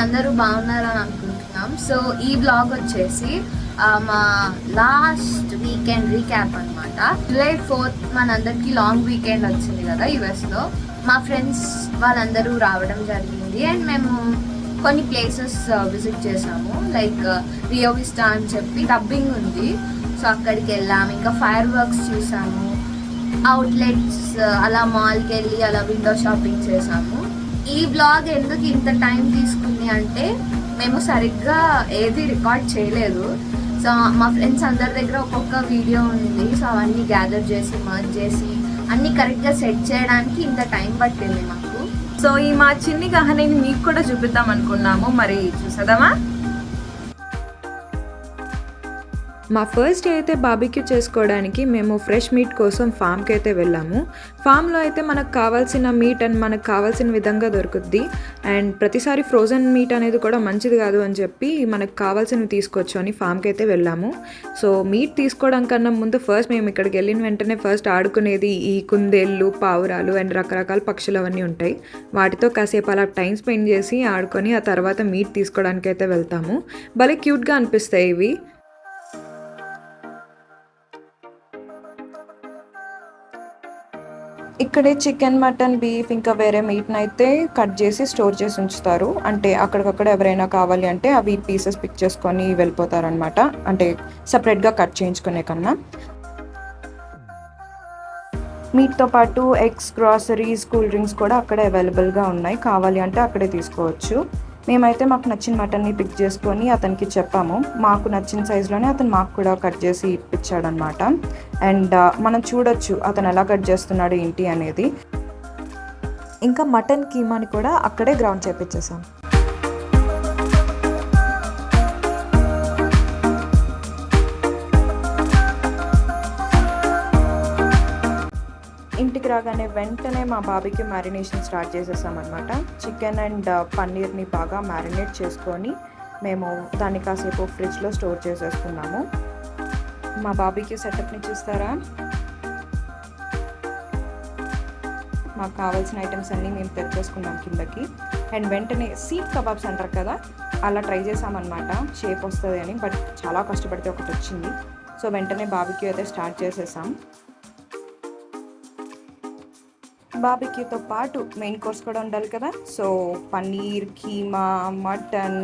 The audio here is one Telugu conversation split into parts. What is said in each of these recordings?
అందరూ బాగున్నారని అనుకుంటున్నాం. సో ఈ బ్లాగ్ వచ్చేసి మా లాస్ట్ వీకెండ్ రీక్యాప్ అనమాట. July 4th మనందరికీ లాంగ్ వీకెండ్ వచ్చింది కదా యుఎస్లో. మా ఫ్రెండ్స్ వాళ్ళందరూ రావడం జరిగింది అండ్ మేము కొన్ని ప్లేసెస్ విజిట్ చేసాము. లైక్ రియో విస్టా అని చెప్పి డబ్బింగ్ ఉంది, సో అక్కడికి వెళ్ళాము. ఇంకా ఫైర్ వర్క్స్ చూసాము, అవుట్లెట్స్, అలా మాల్కి వెళ్ళి అలా విండో షాపింగ్ చేసాము. ఈ బ్లాగ్ ఎందుకు ఇంత టైం తీసుకుంది అంటే మేము సరిగ్గా ఏది రికార్డ్ చేయలేదు. సో మా ఫ్రెండ్స్ అందరి దగ్గర ఒక్కొక్క వీడియో ఉంది, సో అవన్నీ గ్యాదర్ చేసి మర్జ్ చేసి అన్నీ కరెక్ట్గా సెట్ చేయడానికి ఇంత టైం పట్టింది మాకు. సో ఈ మా చిన్ని గహనీని మీకు కూడా చూపిద్దాం అనుకున్నాము, మరి చూసేద్దామా? మా ఫస్ట్ డే అయితే బార్బిక్యూ చేసుకోవడానికి మేము ఫ్రెష్ మీట్ కోసం ఫామ్కి అయితే వెళ్ళాము. ఫామ్లో అయితే మనకు కావాల్సిన మీట్ అండ్ మనకు కావాల్సిన విధంగా దొరుకుద్ది. అండ్ ప్రతిసారి ఫ్రోజన్ మీట్ అనేది కూడా మంచిది కాదు అని చెప్పి మనకు కావాల్సినవి తీసుకోవచ్చు అని ఫామ్కి అయితే వెళ్ళాము. సో మీట్ తీసుకోవడం కన్నా ముందు ఫస్ట్ మేము ఇక్కడికి వెళ్ళిన వెంటనే ఫస్ట్ ఆడుకునేది ఈ కుందేళ్ళు, పావురాలు అండ్ రకరకాల పక్షులు అవన్నీ ఉంటాయి. వాటితో కాసేపు అలా టైం స్పెండ్ చేసి ఆడుకొని ఆ తర్వాత మీట్ తీసుకోవడానికి అయితే వెళ్తాము. భలే క్యూట్గా అనిపిస్తాయి ఇవి. ఇక్కడే చికెన్, మటన్, బీఫ్ ఇంకా వేరే మీట్ని అయితే కట్ చేసి స్టోర్ చేసి ఉంచుతారు. అంటే అక్కడికక్కడ ఎవరైనా కావాలి అంటే అవి పీసెస్ పిక్ చేసుకొని వెళ్ళిపోతారనమాట, అంటే సపరేట్గా కట్ చేయించుకునే కన్నా. మీట్తో పాటు ఎగ్స్, గ్రాసరీస్, కూల్ డ్రింక్స్ కూడా అక్కడే అవైలబుల్గా ఉన్నాయి. కావాలి అంటే అక్కడే తీసుకోవచ్చు. మేమైతే మాకు నచ్చిన మటన్ని పిక్ చేసుకొని అతనికి చెప్పాము. మాకు నచ్చిన సైజులోనే అతను మాకు కూడా కట్ చేసి ఇప్పించాడనమాట. అండ్ మనం చూడొచ్చు అతను ఎలా కట్ చేస్తున్నాడు ఏంటి అనేది. ఇంకా మటన్ కీమాని కూడా అక్కడే గ్రౌండ్ చేపించేసాం. ఇంటికి రాగానే వెంటనే మా బాబీకి మ్యారినేషన్ స్టార్ట్ చేసేసామన్నమాట. చికెన్ అండ్ పన్నీర్ని బాగా మ్యారినేట్ చేసుకొని మేము దాన్ని కాసేపు ఫ్రిడ్జ్లో స్టోర్ చేసేసుకున్నాము. మా బాబీకి సెటప్ని చూస్తారా? మాకు కావాల్సిన ఐటమ్స్ అన్నీ మేము తెచ్చేసుకున్నాం కిందకి. అండ్ వెంటనే సీక్ కబాబ్స్ అంటారు కదా, అలా ట్రై చేసామన్నమాట. షేప్ వస్తుంది అని, బట్ చాలా కష్టపడితే ఒకటి వచ్చింది. సో వెంటనే బాబీకి అయితే స్టార్ట్ చేసేసాం. బార్బిక్యూతో పాటు మెయిన్ కోర్స్ కూడా ఉండాలి కదా. సో పన్నీర్, కీమా, మటన్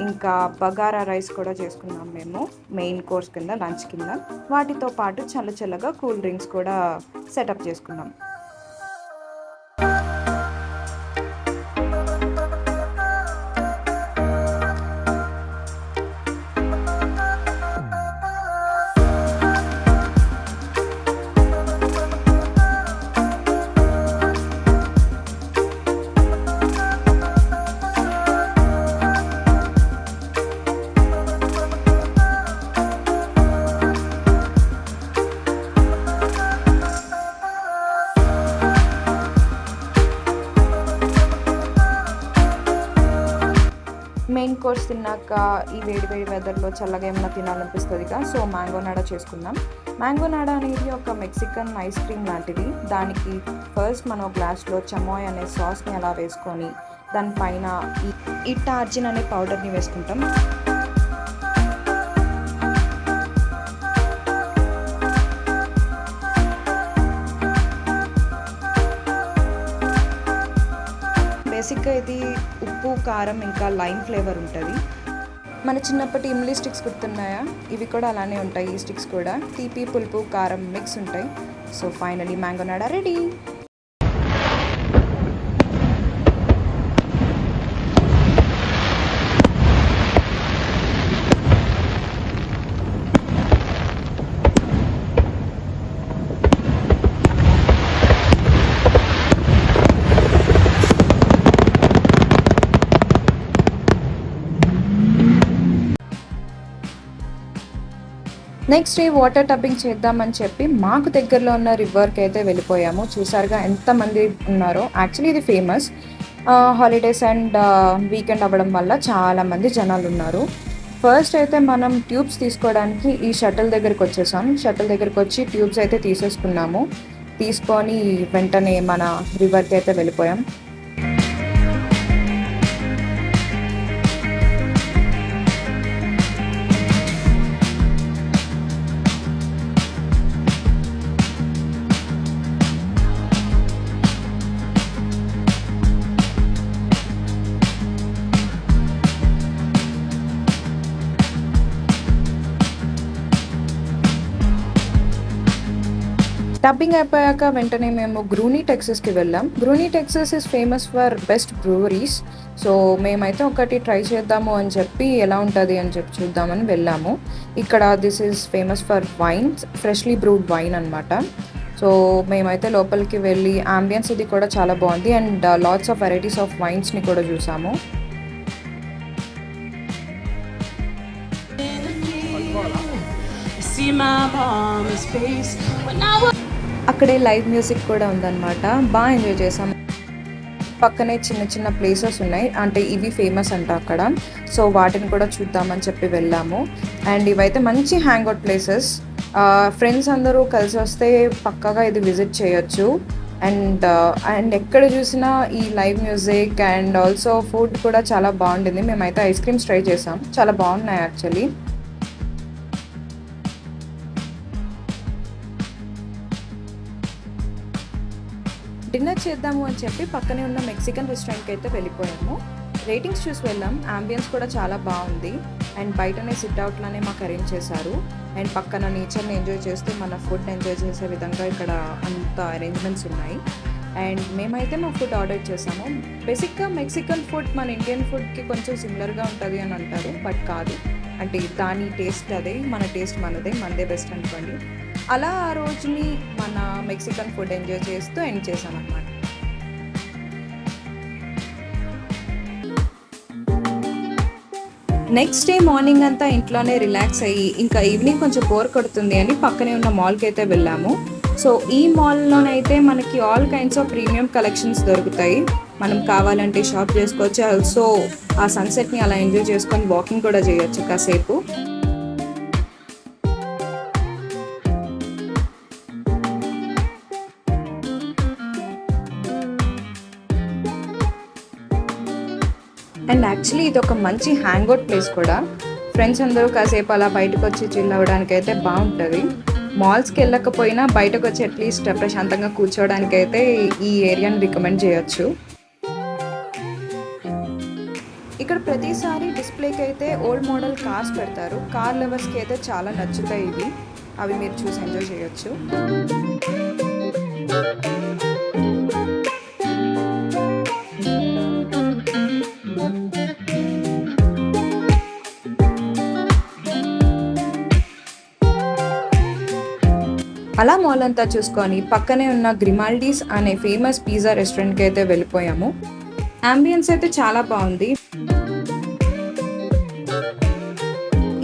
ఇంకా బగారా రైస్ కూడా చేసుకున్నాం మేము మెయిన్ కోర్స్ కింద, లంచ్ కింద. వాటితో పాటు చల్లగా కూల్ డ్రింక్స్ కూడా సెటప్ చేసుకున్నాం. మెయిన్ కోర్స్ తిన్నాక ఈ వేడి వెదర్లో చల్లగా ఏమైనా తినాలనిపిస్తుందిగా, సో మ్యాంగో నాడా చేసుకుందాం. మ్యాంగో నాడా అనేది ఒక మెక్సికన్ ఐస్ క్రీమ్ లాంటిది. దానికి ఫస్ట్ మనం గ్లాస్లో చమోయ్ అనే సాస్ని అలా వేసుకొని దానిపైన ఈ టార్జిన్ అనే పౌడర్ని వేసుకుంటాం. బేసిక్గా ఇది ఉప్పు, కారం ఇంకా లైమ్ ఫ్లేవర్ ఉంటుంది. మన చిన్నప్పటి ఇమ్లీ స్టిక్స్ గుర్తున్నాయా? ఇవి కూడా అలానే ఉంటాయి. ఈ స్టిక్స్ కూడా తీపి, పులుపు, కారం మిక్స్ ఉంటాయి. సో ఫైనలీ మ్యాంగో నాడా రెడీ. నెక్స్ట్ డే వాటర్ టబ్బింగ్ చేద్దామని చెప్పి మాకు దగ్గరలో ఉన్న రివర్కి అయితే వెళ్ళిపోయాము. చూసారుగా ఎంతమంది ఉన్నారో. యాక్చువల్లీ ఇది ఫేమస్. హాలిడేస్ అండ్ వీకెండ్ అవ్వడం వల్ల చాలామంది జనాలు ఉన్నారు. ఫస్ట్ అయితే మనం ట్యూబ్స్ తీసుకోవడానికి ఈ షటిల్ దగ్గరికి వచ్చేసాం. షటిల్ దగ్గరికి వచ్చి ట్యూబ్స్ అయితే తీసేసుకున్నాము. తీసుకొని వెంటనే మన రివర్కి అయితే వెళ్ళిపోయాం. టబ్బింగ్ అయిపోయాక వెంటనే మేము గ్రూనీ టెక్సస్కి వెళ్ళాం. Gruene Texas is famous for best breweries. So మేమైతే ఒకటి ట్రై చేద్దాము అని చెప్పి ఎలా ఉంటుంది అని చెప్పి చూద్దామని వెళ్ళాము. ఇక్కడ this is famous for wines, freshly brewed wine అనమాట. సో మేమైతే లోపలికి వెళ్ళి ఆంబియన్స్ ఇది కూడా చాలా బాగుంది and lots of varieties of వైన్స్ని కూడా చూసాము. అక్కడే లైవ్ మ్యూజిక్ కూడా ఉందన్నమాట. బాగా ఎంజాయ్ చేసాం. పక్కనే చిన్న చిన్న ప్లేసెస్ ఉన్నాయి, అంటే ఇవి ఫేమస్ అంట అక్కడ. సో వాటిని కూడా చూద్దామని చెప్పి వెళ్ళాము. అండ్ ఇవైతే మంచి హ్యాంగ్ అవుట్ ప్లేసెస్. ఫ్రెండ్స్ అందరూ కలిసి వస్తే పక్కాగా ఇది విజిట్ చేయొచ్చు. అండ్ ఎక్కడ చూసినా ఈ live music and also food కూడా చాలా బాగుండింది. మేమైతే ఐస్ క్రీమ్స్ ట్రై చేసాం, చాలా బాగున్నాయి యాక్చువల్లీ. డిన్నర్ చేద్దాము అని చెప్పి పక్కనే ఉన్న మెక్సికన్ రెస్టారెంట్కి అయితే వెళ్ళిపోయాము. రేటింగ్స్ చూసి వెళ్ళాం. ఆంబియన్స్ కూడా చాలా బాగుంది అండ్ బయటనే సిట్ అవుట్లానే మాకు అరేంజ్ చేశారు. అండ్ పక్కన నేచర్ని ఎంజాయ్ చేస్తూ మన ఫుడ్ ఎంజాయ్ చేసే విధంగా ఇక్కడ అంత అరేంజ్మెంట్స్ ఉన్నాయి. అండ్ మేమైతే మా ఫుడ్ ఆర్డర్ చేసాము. బేసిక్గా మెక్సికన్ ఫుడ్ మన ఇండియన్ ఫుడ్కి కొంచెం సిమిలర్గా ఉంటుంది అని అంటారు, బట్ కాదు. అంటే దాని టేస్ట్ అదే, మన టేస్ట్ మనదే బెస్ట్ అనుకోండి. అలా ఆ రోజుని మన మెక్సికన్ ఫుడ్ ఎంజాయ్ చేస్తూ ఎండ్ చేసామన్నమాట. నెక్స్ట్ డే మార్నింగ్ అంతా ఇంట్లోనే రిలాక్స్ అయ్యి ఇంకా ఈవినింగ్ కొంచెం బోర్ కొడుతుంది అని పక్కనే ఉన్న మాల్కి అయితే వెళ్ళాము. సో ఈ మాల్లోనైతే మనకి all kinds of premium collections దొరుకుతాయి. మనం కావాలంటే షాప్ చేసుకోవచ్చు. ఆల్సో ఆ సన్సెట్ని అలా ఎంజాయ్ చేసుకొని వాకింగ్ కూడా చేయొచ్చు కాసేపు. అండ్ యాక్చువల్లీ ఇది ఒక మంచి హ్యాంగ్ అవుట్ ప్లేస్ కూడా. ఫ్రెండ్స్ అందరూ కాసేపు అలా బయటకు వచ్చి చిల్ అవ్వడానికి అయితే బాగుంటుంది. మాల్స్కి వెళ్ళకపోయినా బయటకు వచ్చి అట్లీస్ట్ ప్రశాంతంగా కూర్చోవడానికి అయితే ఈ ఏరియాని రికమెండ్ చేయొచ్చు. ఇక్కడ ప్రతిసారి డిస్ప్లేకి అయితే ఓల్డ్ మోడల్ కార్స్ పెడతారు. కార్ లవర్స్కి అయితే చాలా నచ్చుతాయి ఇవి. అవి మీరు చూసి ఎంజాయ్ చేయొచ్చు. అలా మాల్ అంతా చూసుకొని పక్కనే ఉన్న గ్రిమాల్డీస్ అనే ఫేమస్ పిజ్జా రెస్టారెంట్కి అయితే వెళ్ళిపోయాము. అంబియన్స్ అయితే చాలా బాగుంది.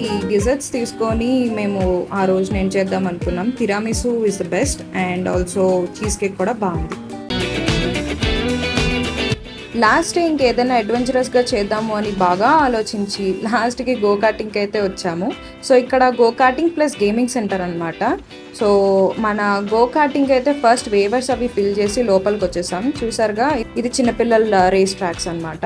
ఈ డిజర్ట్స్ తీసుకొని మేము ఆ రోజు ఏం చేద్దాం అనుకున్నాం. తిరామిసు is the best and also cheese cake కూడా బాగుంది. లాస్ట్ డే ఇంకేదైనా అడ్వెంచరస్గా చేద్దాము అని బాగా ఆలోచించి లాస్ట్కి గో కార్టింగ్కి అయితే వచ్చాము. సో ఇక్కడ go karting plus gaming centre అనమాట. సో మన గో కార్టింగ్ అయితే ఫస్ట్ వేవర్స్ అవి ఫిల్ చేసి లోపలికి వచ్చేసాం. చూసారుగా, ఇది చిన్నపిల్లల రేస్ ట్రాక్స్ అనమాట.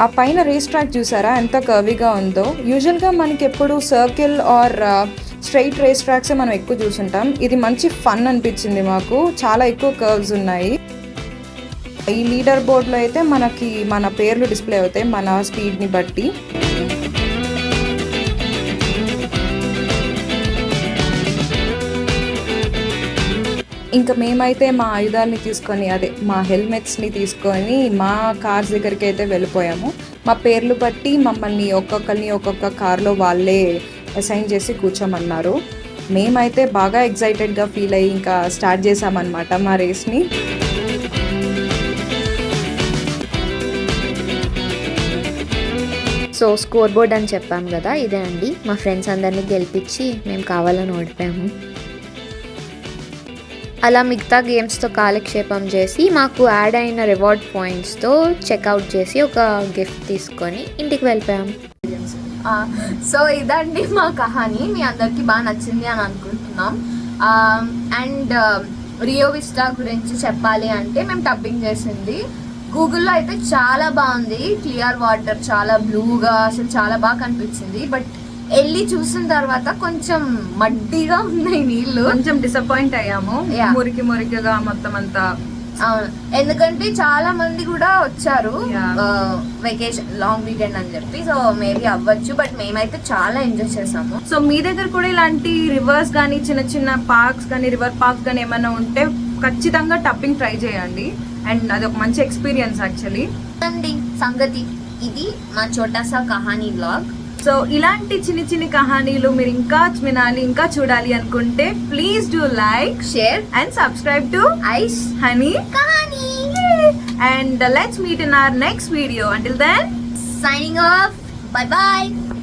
ఆ పైన రేస్ ట్రాక్ చూసారా ఎంత కర్వీగా ఉందో. యూజువల్గా మనకి ఎప్పుడు circle or straight race tracks మనం ఎక్కువ చూసుంటాం. ఇది మంచి ఫన్ అనిపించింది మాకు. చాలా ఎక్కువ కర్వ్స్ ఉన్నాయి. ఈ లీడర్ బోర్డ్లో అయితే మనకి మన పేర్లు డిస్ప్లే అవుతాయి మన స్పీడ్ని బట్టి. ఇంకా మేమైతే మా ఆయుధాలని తీసుకొని, అదే మా హెల్మెట్స్ని తీసుకొని మా కార్స్ దగ్గరికి అయితే వెళ్ళిపోయాము. మా పేర్లు బట్టి మమ్మల్ని ఒక్కొక్కరిని ఒక్కొక్క కార్లో వాళ్ళే అసైన్ చేసి కూర్చోమన్నారు. మేమైతే బాగా ఎక్సైటెడ్గా ఫీల్ అయ్యి ఇంకా స్టార్ట్ చేసామన్నమాట మా రేస్ని. సో స్కోర్ బోర్డ్ అని చెప్పాం కదా, ఇదే అండి. మా ఫ్రెండ్స్ అందరినీ గెలిపించి మేము కావాలని ఓడిపోయాము. అలా మిగతా గేమ్స్తో కాలక్షేపం చేసి మాకు యాడ్ అయిన రివార్డ్ పాయింట్స్తో చెక్అవుట్ చేసి ఒక గిఫ్ట్ తీసుకొని ఇంటికి వెళ్ళిపోయాం. సో ఇదండి మా కహాని. మీ అందరికీ బాగా నచ్చింది అని అనుకుంటున్నాం. అండ్ రియో విస్టా గురించి చెప్పాలి అంటే మేము టబ్బింగ్ చేసింది గూగుల్లో అయితే చాలా బాగుంది. క్లియర్ వాటర్, చాలా బ్లూగా, అసలు చాలా బాగా కనిపించింది. బట్ వెళ్ళి చూసిన తర్వాత కొంచెం మడ్డిగా ఉన్నాయి నీళ్ళు. కొంచెం డిసప్పాయింట్ అయ్యాము. మురికి మురికిగా మొత్తం అంతా అవును, ఎందుకంటే చాలా మంది కూడా వచ్చారు Yeah. వెకేషన్ లాంగ్ వీకెండ్ అని చెప్పి. సో మేబీ అవ్వచ్చు, బట్ మేమైతే చాలా ఎంజాయ్ చేసాము. సో మీ దగ్గర కూడా ఇలాంటి రివర్స్ కానీ చిన్న చిన్న పార్క్స్ కానీ రివర్ పార్క్స్ కానీ ఏమైనా ఉంటే ఖచ్చితంగా టప్పింగ్ ట్రై చేయండి. అండ్ అది ఒక మంచి ఎక్స్పీరియన్స్ యాక్చువల్లీ. అండి సంగతి ఇది మా చోటాసా కహానీ బ్లాగ్. సో ఇలాంటి చిన్ని చిన్ని కహానీలు మీరు ఇంకా వినాలి, ఇంకా చూడాలి అనుకుంటే please do like, share and subscribe to ice honey. Kahani. And let's meet in our next video. Until then, Signing off. Bye bye.